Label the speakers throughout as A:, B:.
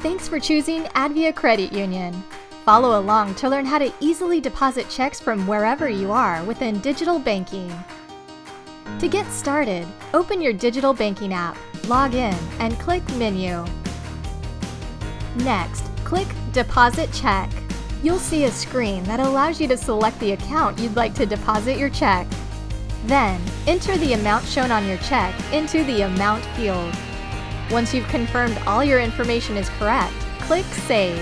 A: Thanks for choosing Advia Credit Union. Follow along to learn how to easily deposit checks from wherever you are within digital banking. To get started, open your digital banking app, log in, and click Menu. Next, click Deposit Check. You'll see a screen that allows you to select the account you'd like to deposit your check. Then, enter the amount shown on your check into the Amount field. Once you've confirmed all your information is correct, click Save.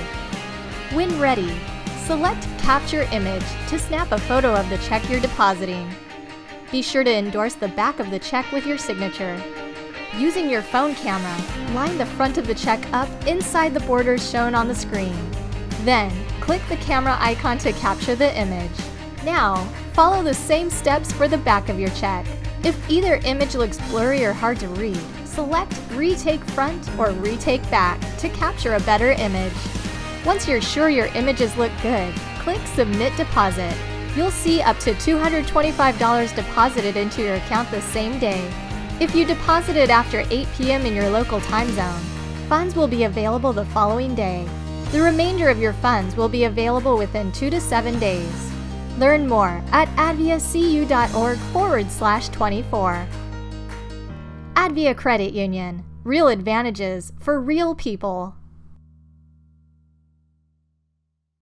A: When ready, select Capture Image to snap a photo of the check you're depositing. Be sure to endorse the back of the check with your signature. Using your phone camera, line the front of the check up inside the borders shown on the screen. Then, click the camera icon to capture the image. Now, follow the same steps for the back of your check. If either image looks blurry or hard to read, select Retake Front or Retake Back to capture a better image. Once you're sure your images look good, click Submit Deposit. You'll see up to $225 deposited into your account the same day. If you deposited after 8 p.m. in your local time zone, funds will be available the following day. The remainder of your funds will be available within 2 to 7 days. Learn more at adviacu.org/24. Advia Credit Union. Real advantages for real people.